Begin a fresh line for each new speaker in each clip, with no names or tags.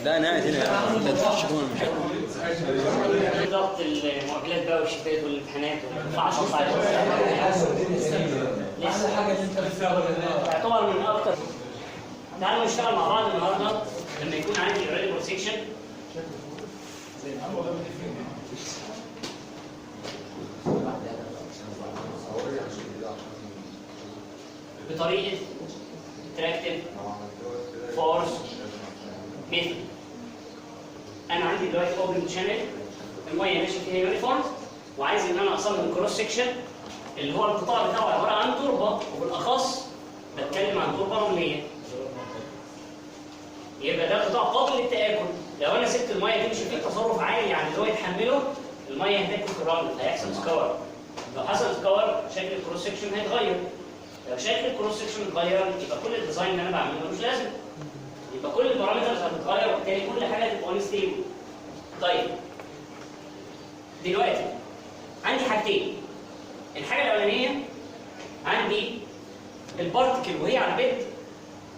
لا انا قاعد هنا يا عم انت تشوفون
ضغط المؤهلات بقى والشتات والامتحانات و 10 ساعات لسه حاجه اللي انت بتساويها يعتبر من اكتر. تعالوا نشتغل مع بعض النهارده لما يكون عندي ريليبل سيكشن بطريقه تراكتف فورس ميثود. انا عندي دلوقتي اوبن شانل الميه ماشيه فيها يونيفورم وعايز ان انا اصمم كروس سكشن اللي هو القطاع بتاعه عباره عن تربه، وبالاخص بتكلم عن تربه رمليه. يبقى ده قطاع قابل للتآكل. لو انا سبت الميه تمشي فيه تصرف عالي عن اللي هو يتحمله، الميه هتاكل في الرمل، هيحصل سكور. لو حصل سكور شكل الكروس سكشن هيتغير. لو شكل الكروس سكشن اتغير يبقى كل الديزاين اللي انا بعمله ملوش لازمه. يبقى كل البارامترز هتتغير وبالتالي كل حاجه هتبقى انستيبل. طيب دلوقتي عندي حاجتين. الحاجه الاولانيه عندي البارتكل وهي على البيد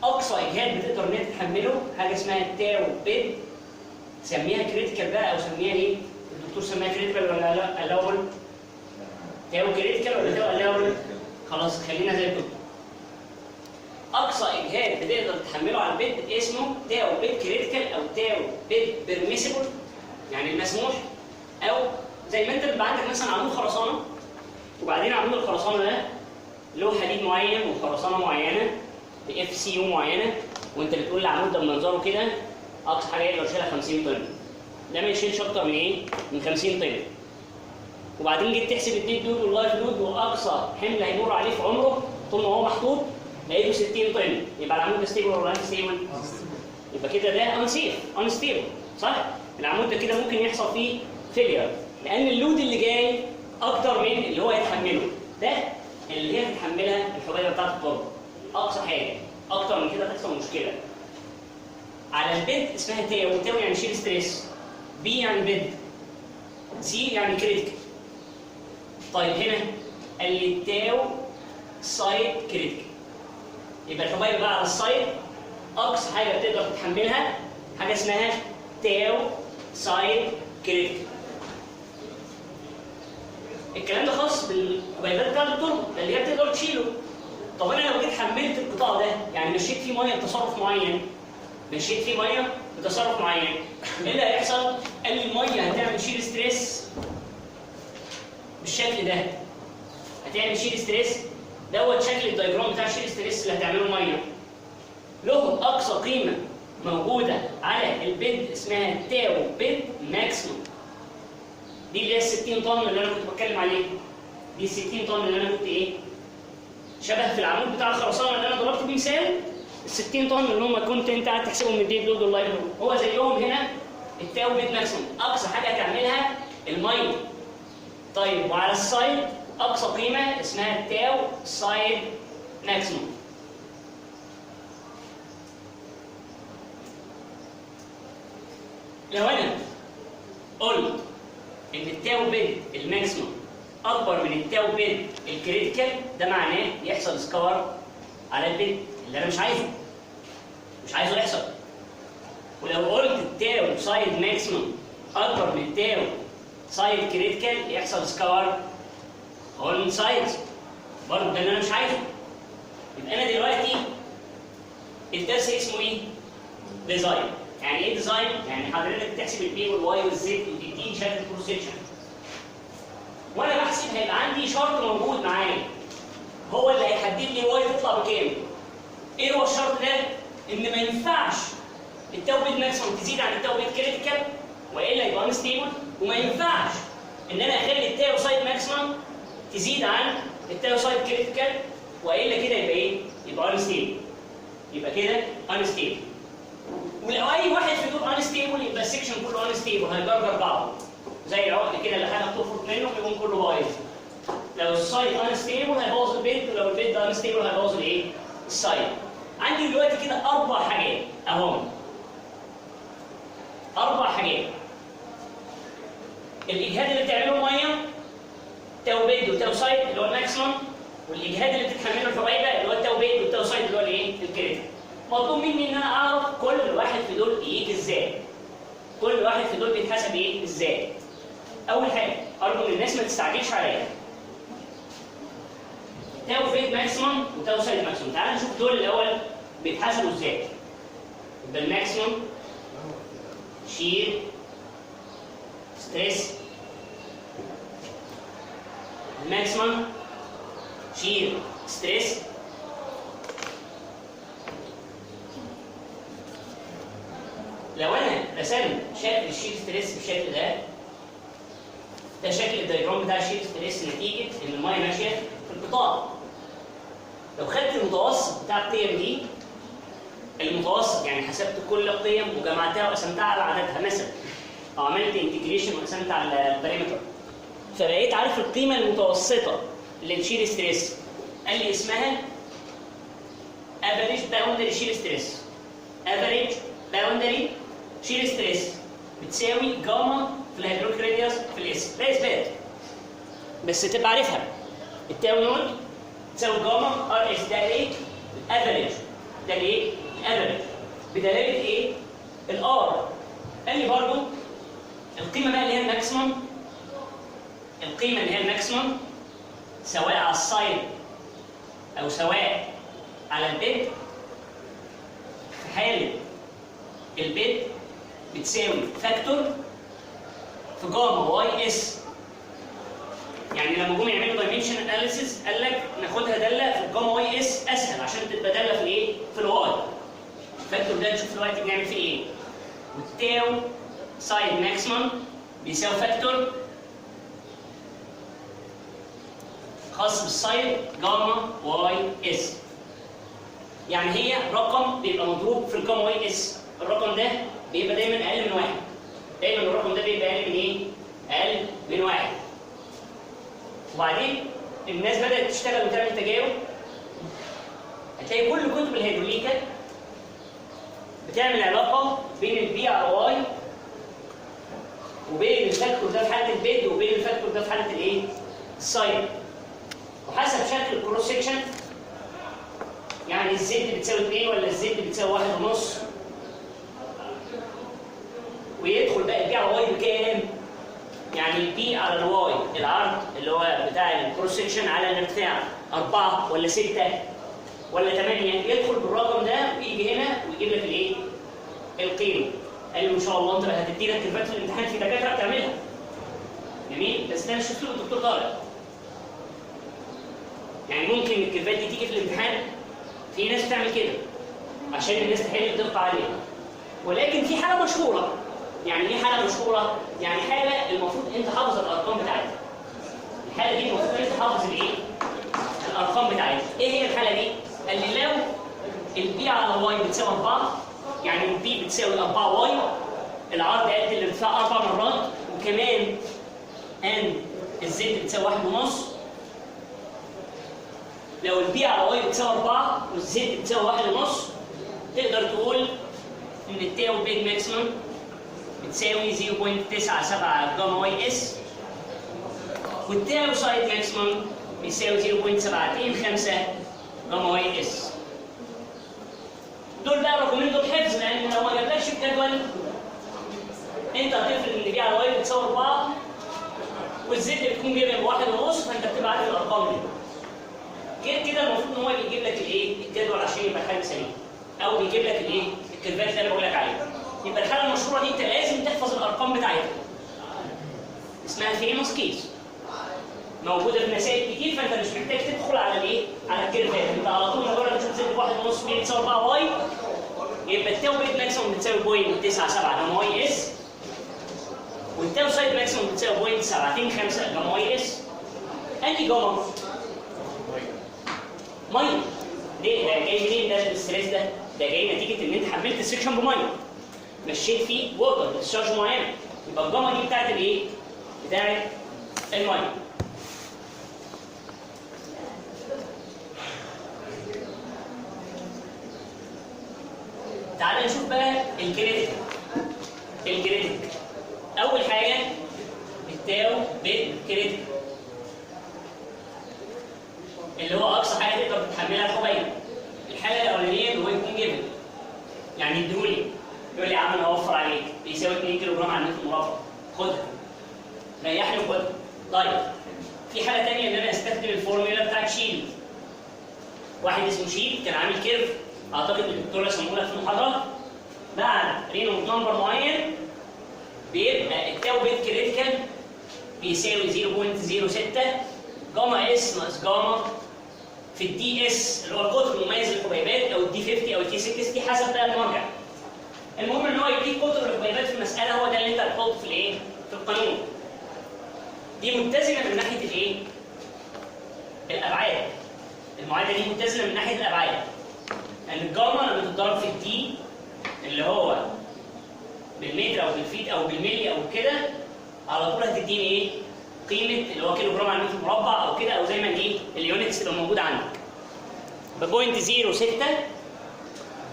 اقصى اجهاد بتقدر ان هي تتحمله حاجه اسمها تاو بيد. سميها كريتيكال بقى او سميها ايه؟ الدكتور سماها كريتيكال ولا الاول؟ تاو كريتيكال ولا تاو الاول؟ خلاص خلينا زي الدكتور. اقصى اجهاد بتقدر تحمله على البيد اسمه تاو بيد كريتيكال او تاو بيد بيرميسيبل، يعني المسموح. او زي ما انت بيبقى عندك مثلا عمود خرسانه وبعدين عمود الخرسانه ده له حديد معين وخرسانه معينه باف سي يو معينه، وانت بتقول العمود ده بمنظره كده اقصى حاجه يقدر يشيلها 50 طن. ده ما يشيلش اكتر من ايه؟ من 50 طن. وبعدين جيت تحسب الديد لود واللايف لود واقصى حمل هيمر عليه في عمره طول ما هو محطوط لقيته 60 طن. يبقى العمود ده ستيبل ولا نون ستيبل؟ يبقى كده ده انستيبل صح؟ العمود ده كده ممكن يحصل فيه فيلير لان اللود اللي جاي اكتر من اللي هو يتحمله. ده اللي هي تتحملها الحبيبه بتاعت التربه اقصى حاجه، اكتر من كده تحصل مشكله. على البيد اسمها تاو، تاو يعني شيل ستريس، بي يعني بيد، سي يعني كريتيكال. طيب هنا قال لي التاو سايد كريتيكال. يبقى الحبيبه بقى على السايد اقصى حاجه بتقدر تتحملها حاجه اسمها تاو سايد كريتيكال. الكلام ده خاص بالحبيبات بتاعت التربه اللي هي بتقدر تشيله. طب انا لو جيت حملت القطاع ده يعني مشيت فيه ميه بتصرف معين، ايه اللي هيحصل؟ قال لي الميه هتعمل شيل ستريس بالشكل ده. هتعمل شيل ستريس دوت شكل الدايجرام بتاع الشيل ستريس اللي هتعمله الميه. له اقصى قيمه موجوده على البيد اسمها تاو بيد ماكسيموم. دي اللي هي ال 60 طن اللي انا كنت بتكلم عليه. دي ال 60 طن اللي انا كنت ايه؟ شبه في العمود بتاع الخرسانه اللي انا ضربت بيه مثال. ال 60 طن اللي هم كنت انت قاعد تحسبهم من الديد لود واللايف لود، هو زيهم هنا التاو بيد ماكسيموم. اقصى حاجه هتعملها الميه. طيب وعلى السايد اقصى قيمه اسمها التاو سايد ماكسيموم. لو انا قلت ان التاو بيد الماكسيموم اكبر من التاو بيد الكريتيكال، ده معناه يحصل سكور على البيد اللي انا مش عايزه يحصل. ولو قلت التاو سايد ماكسيموم اكبر من التاو سايد كريتيكال يحصل سكور اون سايدز، برضه ده اللي انا مش عايزه. يبقى انا دلوقتي الدرس اسمه ايه؟ ديزاين. يعني ايه ديزاين؟ يعني حضرتك بتحسب البي والواي والزد وتديني شكل كروس سكشن. وانا بحسب هيبقى عندي شرط موجود معايا هو اللي هيحدد لي الواي تطلع بكام. ايه هو الشرط ده؟ ان ما ينفعش التاو بيد ماكسيموم تزيد عن التاو بيد كريتيكال والا يبقى انستيبل، وما ينفعش ان انا اخلي التاو سايد ماكسيموم تزيد عن التاو سايد كريتيكال والا كده يبقى ايه؟ يبقى انستيبل. يبقى كده انستيبل. ولو اي واحد في دول انستيبل يبقى السكشن كله انستيبل، هيجرجر بعضه زي العقد كده اللي حاجه بتفرط منه بيقوم كله بايظ. لو السايد انستيبل هيبوظ البيت، ولو البيت ده انستيبل هيبوظ الايه؟ السايد. عندي دلوقتي كده 4 حاجات اهم. 4 حاجات. الاجهاد اللي بتعمله الميه تاو بيد وتاو سايد اللي هو الماكسيمم، والاجهاد اللي بتتحمله الحبيبه اللي هو التاو بيد والتاو سايد اللي هو الايه؟ الكريتيكال. مطلوب مني ان انا اعرف كل واحد في دول ايه ازاي. كل واحد في دول بيتحسب ايه ازاي. اول حاجه ارجو ان الناس ما تستعجلش عليا. تاو بيت ماكسيمم وتاو سايد ماكسيمم. تعال نشوف دول الاول بيتحسبوا ازاي. يبقى الماكسيمم شير ستريس، الماكسيمم شير ستريس، لو انا رسمت شكل الشير ستريس بالشكل ده شكل الدايجرام بتاع الشير ستريس نتيجه ان الميه ماشيه في القطاع. لو خدت المتوسط بتاع القيم دي، المتوسط يعني حسبت كل القيم وجمعتها وقسمتها على عددها مثلا، او عملت انتجريشن وقسمت على البارامتر، فبقيت عارف القيمه المتوسطه للشير ستريس، قال لي اسمها افريج باوندري شير ستريس. افريج باوندري شير ستريس بتساوي جاما في الهيدروليك راديوس في الاس. ده اثبات بس تبقى عارفها. التاو نود تساوي جاما ار اس. ده ايه؟ الافريج. ده ايه؟ الافريج. بدلاله ايه؟ الار. قال لي برضو القيمه بقى اللي هي الماكسيمم، القيمه اللي هي الماكسيمم سواء على السايد او سواء على البيد، في حاله البيد بتساوي فاكتور في جاما واي اس. يعني لما جم يعملوا دايمنشن اناليسيس قال لك ناخدها داله في الجاما واي اس اسهل عشان تبقى داله في الايه؟ في الواي. الفاكتور ده نشوف دلوقتي بنعمل فيه ايه. والتاو سايد ماكسيمم بيساوي فاكتور خاص بالسايد جاما واي اس. يعني هي رقم بيبقى مضروب في الجاما واي اس. الرقم ده بيبقى دايما اقل من واحد. دايما الرقم ده بيبقى اقل من ايه؟ اقل من واحد. وبعدين الناس بدات تشتغل وتعمل تجارب. هتلاقي كل كتب الهيدروليكا بتعمل علاقه بين البي على واي وبين الفاكتور ده في حاله البيد وبين الفاكتور ده في حاله الايه؟ السايد. وحسب شكل الكروس سكشن، يعني الزد بتساوي 2 ولا الزد بتساوي 1.5، ويدخل بقى البي على واي بكام؟ يعني البي على الواي العرض اللي هو بتاع الكروس سكشن على الارتفاع 4 ولا 6 ولا 8، يدخل بالرقم ده ويجي هنا ويجيب لك الايه؟ القيمه. قال لي ما شاء الله انت بقى هتدي لك كيرفات في الامتحان، في دكاتره بتعملها. جميل، بس ده مش اسلوب الدكتور طارق. يعني ممكن الكيرفات دي تيجي في الامتحان، في ناس بتعمل كده عشان الناس تحل بدقه عاليه. ولكن في حاله مشهوره. يعني ايه حاله مشهوره؟ يعني حاله المفروض انت حافظ الارقام بتاعتها. الحاله دي المفروض انت حافظ الايه؟ الارقام بتاعتها. ايه هي الحاله دي؟ قال لي لو البي على واي بتساوي 4، يعني البي بتساوي 4 واي، العرض قد الارتفاع 4 مرات، وكمان ان الزد بتساوي 1.5. لو البي على واي بتساوي 4 والزد بتساوي 1.5، تقدر تقول ان التاو بيج ماكسيمم بتساوي 0.97 جاما واي اس، والتاو سايد ماكسيمم بيساوي 0.725 جاما واي اس. دول بقى الرقمين دول حفظ، لان لو ما جابلكش الجدول انت هتفرض ان البي على واي بتساوي 4 والزد بتكون جايبها ب1.5، فانت بتبقى عارف الارقام دي. غير كده المفروض ان هو بيجيب لك الايه؟ الجدول عشان يبقى الحل سليم، او بيجيب لك الايه؟ الكيرفات اللي انا بقول لك عليها. يبقى الحاله المشهوره دي انت لازم تحفظ الارقام بتاعتها. اسمها فيموس كيس، موجوده في مسائل كتير، فانت مش محتاج تدخل على الايه؟ على الكيرفات. انت على طول مجرد تشوف زد 1.5 بي بتساوي 4 واي، يبقى التاو بيت ماكسيموم بتساوي 0.97 جاما واي اس، والتاو سايد ماكسيموم بتساوي 0.725 جاما واي اس. انهي جاما؟ ميه. ليه؟ ده جاي منين ده الاستريس ده؟ ده جاي نتيجه ان انت حملت السكشن بميه، مشيت فيه ووتر بتشارج معينه، يبقى الجاما دي بتاعت الايه؟ بتاعت الميه. تعال نشوف بقى الكريتيك. الكريتيك اول حاجه التاو بيت كريتيك، اللي هو اقصى حاجه تقدر تتحملها الحبيب. الحاله الاولانيه اللي هو يكون جبل يعني اديهولي يقول لي يا عم انا اوفر عليك بيساوي 2 كيلو جرام على المتر مربع، خدها ريحني وخدها. طيب في حاله ثانيه ان انا استخدم الفورمولا بتاعت شيلد. واحد اسمه شيلد كان عامل كيرف، اعتقد الدكتور رسمه لك في المحاضره، بعد رينولد نمبر معين بيبقى التاو بيت كريتيكال بيساوي 0.06 جاما اس ناقص جاما في الدي اس اللي هو القطر المميز للحبيبات، او الدي 50 او التي 60 حسب بقى المرجع. المهم ان هو يديك قطر الحبيبات في المساله، هو ده اللي انت هتحطه في الايه؟ في القانون. دي متزنه من ناحيه الايه؟ الابعاد. المعادله دي متزنه من ناحيه الابعاد. لان الجاما لما تتضرب في الدي اللي هو بالمتر او بالفيت او بالملي او كده، على طول هتديني ايه؟ قيمه اللي هو كيلو جرام على المتر مربع او كده، او زي ما ايه؟ اليونتس تبقى موجوده عندك. ب 0.06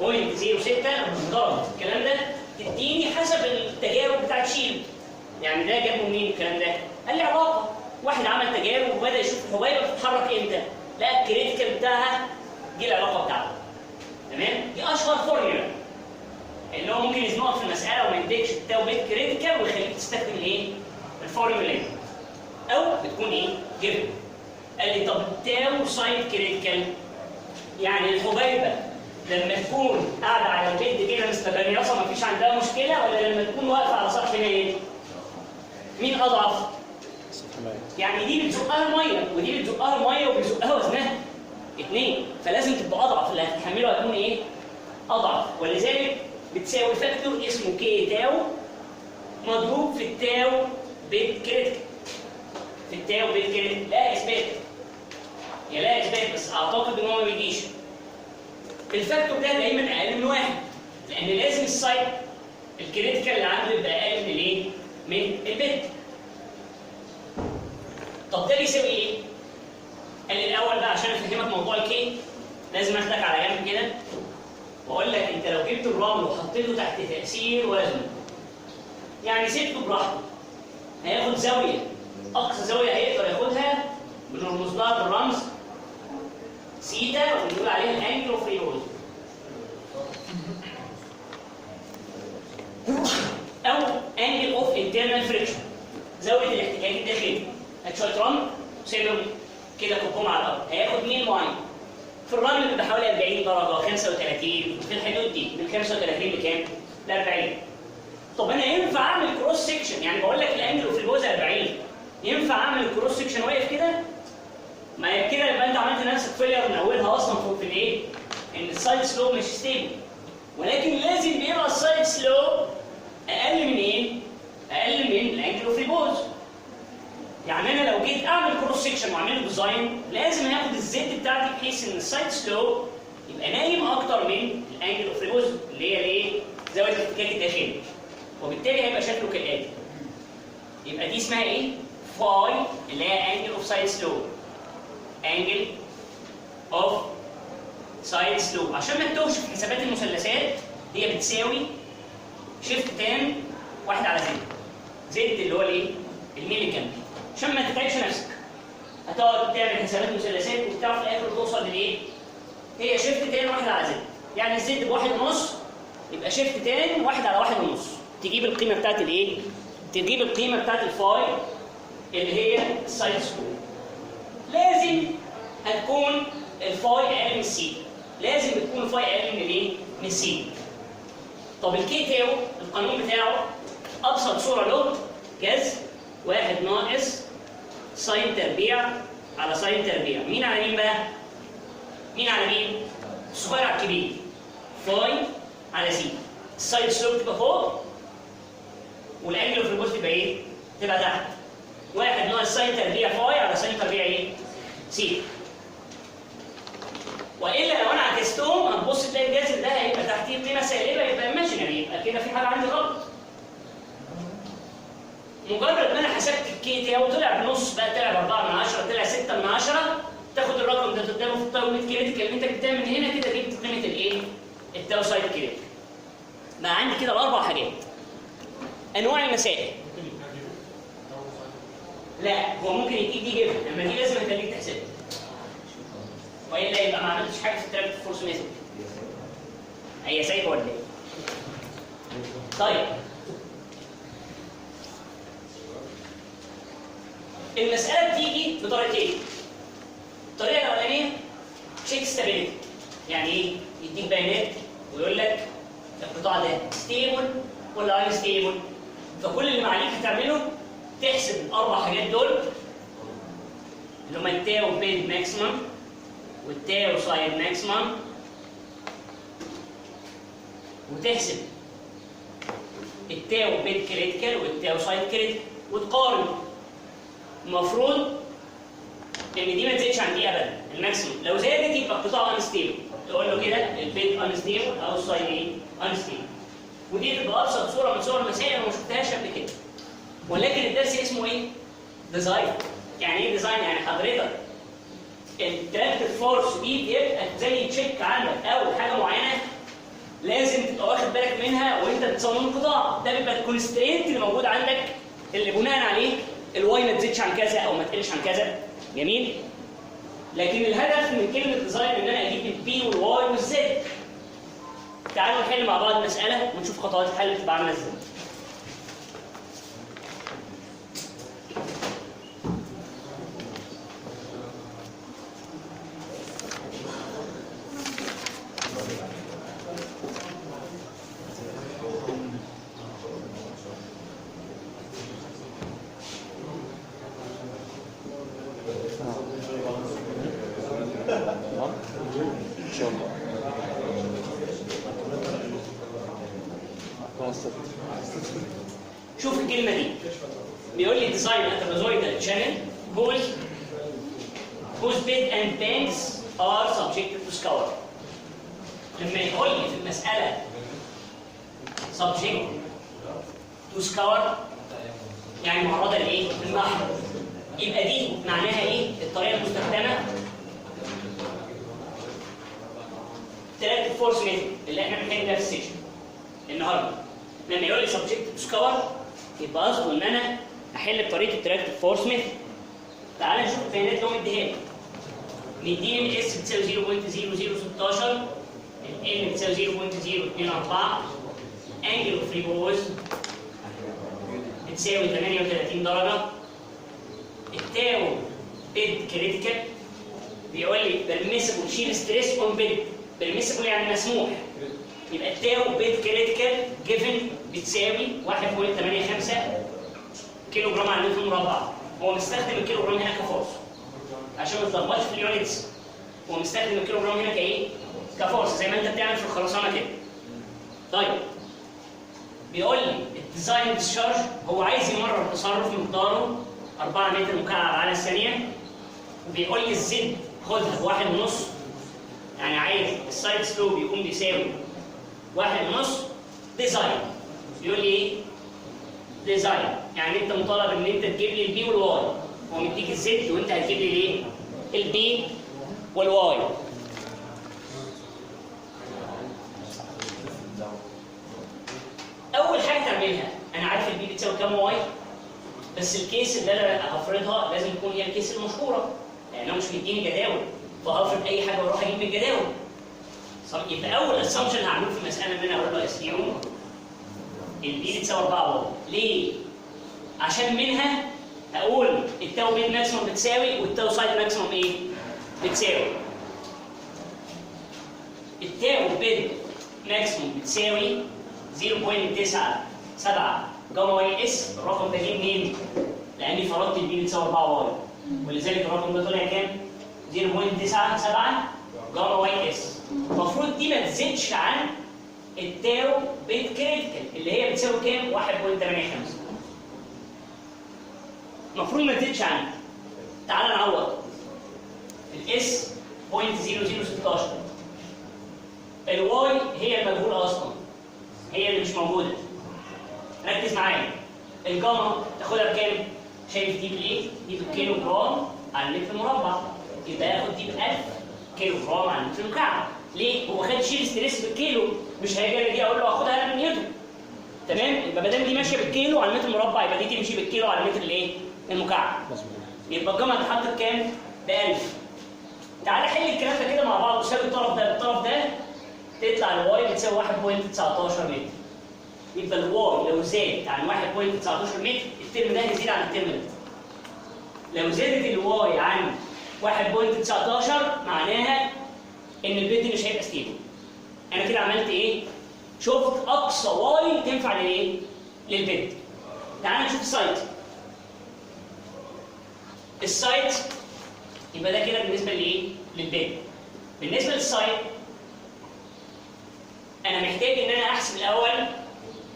لما تضرب الكلام ده تديني حسب التجارب بتاعت شيلد. يعني ده جابه منين الكلام ده؟ قال لي علاقه، واحد عمل تجارب وبدا يشوف الحبيبه بتتحرك امتى، لقى الكريتيكال بتاعها دي العلاقه بتاعته. تمام؟ دي اشهر فورمولا اللي هو ممكن يزنقك في المساله وما يديكش التاو بيت كريتيكال ويخليك تستخدم الايه؟ الفورمولا دي. او بتكون ايه؟ جيفن. قال لي طب التاو سايد كريتيكال يعني الحبيبه لما تكون قاعده على البيت كده مستبريصه ما فيش عندها مشكله، ولا لما تكون واقفه على سطح ايه؟ مين اضعف؟ يعني دي بتزقها الميه ودي بتزقها الميه وبيزقها وزنها اثنين، فلازم تبقى اضعف، اللي هتتحمله هتكون ايه؟ اضعف، ولذلك بتساوي فاكتور اسمه كي تاو مضروب في التاو بيت كريتيكال. في التاو بيت كريتيكال لا اثبات، يا لا اثبات بس اعتقد ان هو ما بيجيش. الفاكتور ده دايما اقل من واحد، لان لازم السايت الكريتيكال اللي عنده يبقى اقل من الايه؟ من البيت. طب ده بيساوي ايه؟ قال لي الاول بقى عشان افهمك موضوع الكي لازم اخدك على جنب كده واقول لك انت لو جبت الرمل وحطيته تحت تاثير وزنه، يعني سبته براحته، هياخد زاويه، اقصى زاويه هيقدر ياخدها بنرمز لها بالرمز سيتا وبنقول عليها الانجل اوف ريولوجن، او انجل اوف انترنال فريكشن، زاويه الاحتكاك الداخلي. هات شويه رمل وسيبهم كده كوبهم على الارض، هياخد ميل معين. في الرمل بيبقى حوالي 40 درجه 35 في الحدود دي، من 35 لكام؟ ل 40. طب انا ينفع اعمل كروس سكشن؟ يعني بقول لك الانجل اوف الجوز 40، ينفع اعمل الكروس سكشن واقف كده؟ ما هي كده يبقى انت عملت نفسك فيلير من اولها اصلا في الايه؟ ان السايد سلو مش ستيبل. ولكن لازم يبقى السايد سلو اقل من ايه؟ اقل من الانجل اوف ريبوز. يعني انا لو جيت اعمل كروس سكشن واعمله ديزاين لازم هاخد الزد بتاعتي بحيث ان السايد سلو يبقى نايم اكتر من الانجل اوف ريبوز اللي هي الايه؟ زاويه الاحتكاك الداخلي. وبالتالي هيبقى شكله كالاتي. يبقى دي اسمها ايه؟ فاي اللي هي انجل اوف سايد سلو. انجل اوف سايد سلو. عشان ما تتوهش في حسابات المثلثات هي بتساوي شيفت تان 1 على زد. زد اللي هو الايه؟ الميلي كام. عشان ما تتعبش نفسك. هتقعد تعمل حسابات مثلثات وبتاع في الاخر توصل للايه؟ هي شيفت تان 1 على زد. يعني الزد ب1.5 يبقى شيفت تان 1 على 1.5. تجيب القيمه بتاعت الايه؟ تجيب القيمه بتاعت الفاي اللي هي السايد سلو. لازم هتكون الفاي اقل من السي. لازم تكون الفاي اقل من الايه؟ من السي. طب الكي تاو القانون بتاعه ابسط صوره له جذر 1 ناقص ساين تربيع على ساين تربيع. مين على مين بقى؟ مين على مين؟ الصغير على الكبير. فاي على سي. السايد سلوب تبقى فوق والانجل اوف ريبوز تبقى ايه؟ تبقى تحت. 1 ناقص ساين تربيع فاي على ساين تربيع ايه؟ سي. والا لو انا عكستهم هتبص تلاقي الجذر ده هيبقى تحتيه قيمه سالبه، يبقى ايماجينري، يبقى كده في حاجه عندي غلط. مجرد ما انا حسبت الكي تاو طلع بنص بقى، طلع ب 4/10 طلع 6/10، تاخد الرقم ده تقدمه في التاو بيت كريتيكال اللي انت جبتها من هنا كده، جبت قيمه الايه؟ التاو سايد كريتيكال. بقى عندي كده الاربع حاجات. انواع المسائل. لا هو ممكن يديك دي جيفن، اما دي لازم اخليك تحسبها. والا يبقى ما عملتش حاجه في التراكتف فورس ميثود. هي سايبه ولا ايه؟ طيب المسألة بتيجي بطريقتين. الطريقة الأولانية تشيك ستابيليتي، يعني إيه؟ يديك بيانات ويقول لك القطاع ده ستيبل ولا ان ستيبل. فكل اللي معليك هتعمله تحسب الأربع حاجات دول اللي هما التاو بيد ماكسيمم والتاو سايد ماكسيمم، وتحسب التاو بيد كريتيكال والتاو سايد كريتيكال وتقارن. المفروض ان دي ما تزيدش عن دي ابدا الماكسيموم، لو زادت يبقى القطاع انستيبل، تقول له كده البيد انستيبل او السايد ايه؟ انستيبل. ودي تبقى ابسط صوره من صور المسائل انا ما شفتهاش قبل كده. ولكن الدرس اسمه ايه؟ ديزاين. يعني ايه ديزاين؟ يعني حضرتك التراكتف فورس دي بيبقى زي تشيك عندك او حاجه معينه لازم تبقى واخد بالك منها وانت بتصمم القطاع. ده بيبقى الكونسترينت اللي موجود عندك اللي بناء عليه الواي ما تزيدش عن كذا او ما تقلش عن كذا. جميل؟ لكن الهدف من كلمه ديزاين ان انا اجيب البي والواي والزد. تعالوا نحل مع بعض المساله ونشوف خطوات الحل بتبقى عامله ازاي.
ان شاء الله.
شوف الكلمه دي بيقول لي design a trapezoidal channel whose bed and banks are subjected to scour. لما يقول لي في المساله subject to scour يعني معرضه لايه؟ للنحر. يبقى دي معناها ايه؟ الطريقه المستخدمه تراكتف فورس ميثود اللي احنا بنحل بيها في السيشن النهارده. لما يقول لي سبجكت تو سكور يبقى قصده ان انا احل بطريقه التراكتف فورس ميثود. تعال نشوف البيانات اللي هو مديها لي. مديني الاس بتساوي 0.0016، ال بتساوي 0.024، انجل اوف ريبوز بتساوي 38 درجه، التاو بيد كريتيكال بيقول لي permissible shear stress on bed. permissible يعني مسموح. يبقى التاو بيد كريتيكال جيفن بتساوي 1.85 كيلو جرام على المتر مربع. هو مستخدم الكيلو جرام هنا كفورس عشان ما تتلخبطش في اليونتس. هو مستخدم الكيلو جرام هنا كايه؟ كفورس زي ما انت بتعمل في الخرسانه كده. طيب بيقول لي الديزاين ديسشارج هو عايز يمرر تصرف مقداره 4 متر مكعب على الثانيه، وبيقول لي الزد خدها بواحد ونص، يعني عايز السايد سلوب يكون بيساوي 1.5. ديزاين يقول لي ايه؟ ديزاين يعني انت مطالب ان انت تجيب لي البي والواي. هو مديك الزد وانت هتجيب لي الايه؟ البي والواي. اول حاجه تعملها انا عارف البي بتساوي كام واي، بس الكيس اللي انا هفرضها لازم تكون هي الكيس المشهوره لان هو مش مديني جداول فهفرض اي حاجه واروح اجيب من الجداول. يبقى اول اسامبشن هعمله في المساله ان انا اقول له اسيوم البي بتساوي 4 واي. ليه؟ عشان منها اقول التاو بيد ماكسيموم بتساوي والتاو سايد ماكسيموم ايه؟ بتساوي. التاو بيد ماكسيموم بتساوي 0.97 جاما واي اس. الرقم ده جه منين؟ لاني فرضت البي بتساوي 4 واي ولذلك الرقم ده طلع كام؟ 0.97 جاما واي اس. المفروض دي ما تزيدش عن التاو بيد كريتيكال اللي هي بتساوي كام؟ 1.85. المفروض ما تزيدش عنها. تعال نعوض. الاس 0.0016، الواي هي المجهوله اصلا، هي اللي مش موجوده. ركز معايا. الجاما تاخدها بكام؟ شايف دي بالايه؟ دي بالكيلو جرام على المتر مربع. يبقى ياخد دي ب 1000 كيلو جرام على المتر مكعب. ليه؟ هو خد شيل ستريس بالكيلو، مش هيجي انا دي اقول له اخدها انا بالنيوتن. تمام؟ يبقى ما دام دي ماشيه بالكيلو على المتر مربع يبقى دي تمشي بالكيلو على المتر الايه؟ المكعب. يبقى الجاما هتتحط بكام؟ ب 1000. تعالى حل الكلام ده كده مع بعض وساوي الطرف ده بالطرف ده تطلع الواي بتساوي 1.19 متر. يبقى الواي لو زاد عن 1.19 متر الترم ده هيزيد عن الترم ده. لو زادت الواي عن 1.19 معناها ان البيت مش هيبقى ستيبل. انا كده عملت ايه؟ شفت اقصى واي تنفع للايه؟ للبيت. تعال نشوف السايت. السايت يبقى ده كده بالنسبه لايه؟ للبيت. بالنسبه للسايت انا محتاج ان انا احسب الاول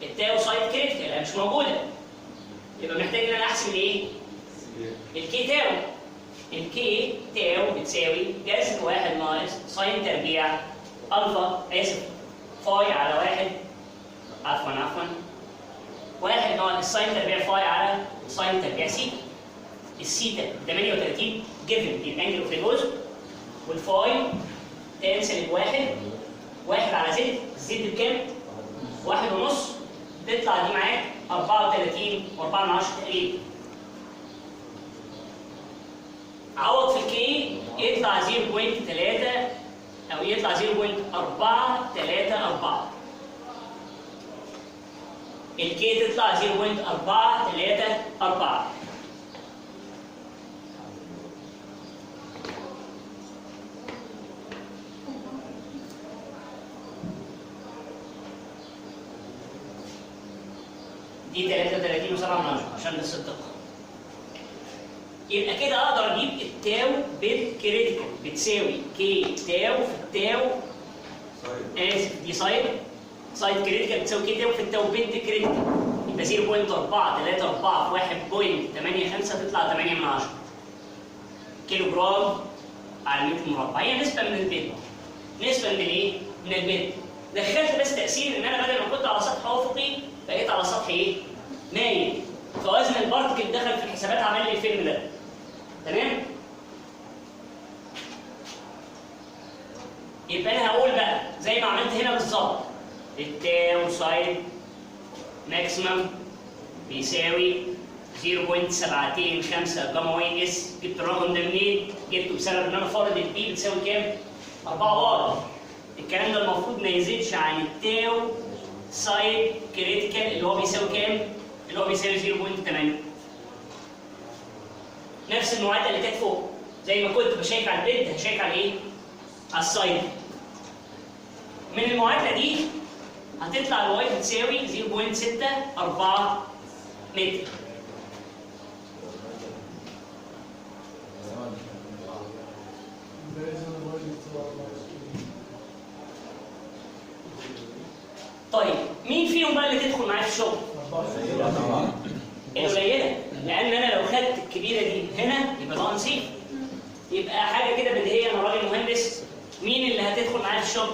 التاو سايت كريتيكال، هي مش موجوده. يبقى محتاج ان انا احسب الايه؟ الكي تاو. الكي تاو بتساوي جذر 1 ناقص ساين تربيع الفا فاي على 1 عفوا 1 ناقص ساين تربيع فاي على ساين تربيع سيتا. السيتا 38 جيفن دي الانجل اوف ريبوز، والفاي تنسل بواحد، 1 على زد، الزد بكام؟ 1.5، تطلع دي معاك 34.4 تقريبا. عوض في الكي يطلع 0.3 او يطلع 0.434. الكي تطلع 0.434. دي 33.7 عشان بس الدقة. يبقى كده اقدر اجيب التاو بالكريتيكال بتساوي كي تاو في التاو دي سايد كريتيكال بتساوي كي تاو في التاو بنت كريتيكال. يبقى 0.434 في 1.85 تطلع 8 كيلو جرام على متر مربع. هي نسبة من البيت. نسبة من الايه؟ من البيت. دخلت بس تأثير ان انا بدل ما كنت على سطح افقي بقيت على سطح ايه؟ مايل. فوزن البارتكل دخل في الحسابات عمل لي الفيلم ده. تمام؟ يبقى انا هقول بقى زي ما عملت هنا بالظبط. التاو سايد ماكسيمم بيساوي 0.725 جاما واي اس. جبت الرقم ده منين؟ جبته بسبب ان انا فارض البي بتساوي كام؟ 4 بار. الكلام ده المفروض ما يزيدش عن التاو سايد كريتيكال اللي هو بيساوي كام؟ اللي هو بيساوي 0.8. نفس المعادله اللي كانت فوق. زي ما كنت بشيك على البيد هشيك على ايه؟ على السايد. من المعادله دي هتطلع الواي بتساوي 0.64 متر. طيب مين فيهم بقى اللي تدخل معايا في الشغل؟ القليله، لان انا لو خدت الكبيره دي هنا يبقى ده نصيب. يبقى حاجه كده بديهيه، انا راجل مهندس، مين اللي هتدخل معايا في الشغل؟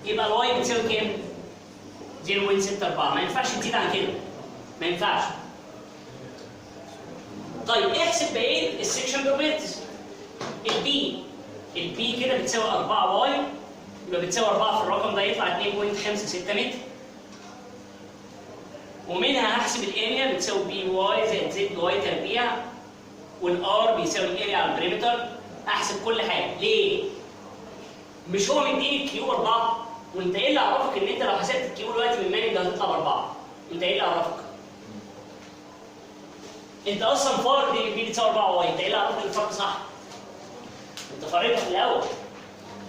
يبقى الواي بتساوي كام؟ 0.64. ما ينفعش تزيد عن كده. ما ينفعش. طيب احسب بقيه السكشن بروبرتيز. البي كده بتساوي 4 واي، يبقى بتساوي 4 في الرقم ده يطلع 2.56 متر. ومنها هحسب الاريا بتساوي بي واي زائد زد واي تربيع، والار بيساوي الاريا على البريمتر. احسب كل حاجه. ليه؟ مش هو مديني الكيو 4؟ وانت ايه اللي عرفك ان انت لو حسبت الكيو دلوقتي من الماني ده هتطلع ب4؟ انت ايه اللي عرفك؟ انت اصلا فارض ان البي بتساوي 4 واي، انت ايه اللي عرفك ان الفرق صح؟ انت فارضها في الاول.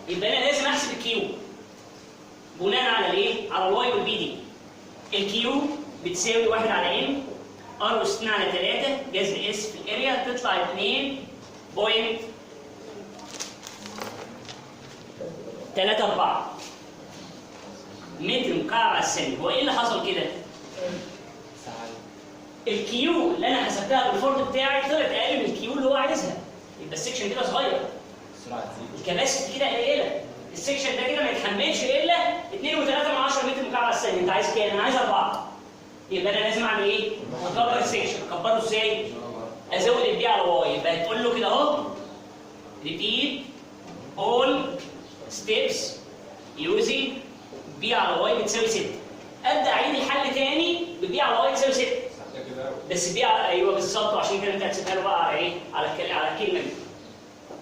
يبقى انا لازم احسب الكيو بناء على الايه؟ على الواي والبي دي. الكيو بتساوي 1 على ام ار اس 2 على 3 جذر اس في الاريا، تطلع 2.34 متر مكعب على الثانية. هو ايه اللي حصل كده؟ الكيو اللي انا حسبتها بالفورد بتاعي طلعت اقل من الكيو اللي هو عايزها. يبقى السكشن كده صغير. الكباسيتي كده قليله. السكشن ده كده ما يتحملش الا 2.3 متر مكعب على الثانية. انت عايز كام؟ انا عايز 4. يبقى انا لازم اعمل ايه؟ اكبر السكشن. اكبره ازاي؟ ازود البي على واي. يبقى هتقول له كده اهو repeat all steps using بي على واي بتساوي 6. ابدا اعيد الحل تاني ببي على واي تساوي 6. بس بي على ايوه بالظبط. وعشان كده انت هتسيبها له بقى على ايه؟ على الكلمه دي.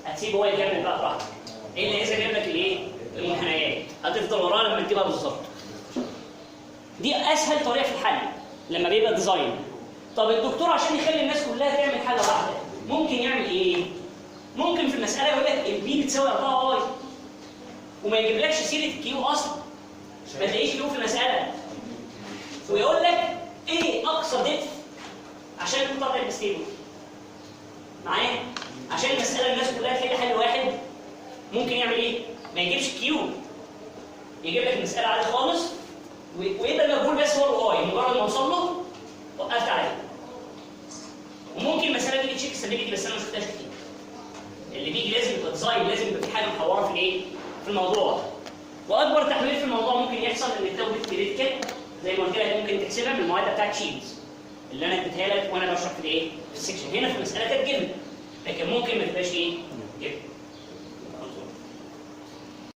هتسيبه هو يكمل بقى براحته. ايه اللي لازم يجيب لك الايه؟ المنحنيات هتفضل وراها لما تجيبها بالظبط. دي اسهل طريقه في الحل لما بيبقى ديزاين. طب الدكتور عشان يخلي الناس كلها تعمل حاجه واحده ممكن يعمل ايه؟ ممكن في المساله يقول لك البي بتساوي 4 اي وما يجيبلكش سيره الكيو اصلا، ما تلاقيش كيو في المساله، ويقول لك ايه اقصى ديبث عشان تطلع الستيبل معايا. عشان المساله الناس كلها تلاقي حل واحد ممكن يعمل ايه؟ ما يجيبش كيو، يجيب لك المساله عادي خالص ويبقى المجهول بس هو الاي، مجرد ما اوصل له وقفت عليه. وممكن المساله دي تشيك ستابيليتي بس انا ما شفتهاش كتير. اللي بيجي لازم يبقى ديزاين، لازم يبقى في حاجه محوره في الايه؟ في الموضوع. واكبر تحويل في الموضوع ممكن يحصل ان التوبه كريتيكال زي ما قلت لك ممكن تحسبها من المعادله بتاعت شيلز اللي انا اديتها لك وانا بشرح في الايه؟ في السكشن. هنا في المساله كانت جبن، لكن ممكن ما تبقاش ايه؟ جبن.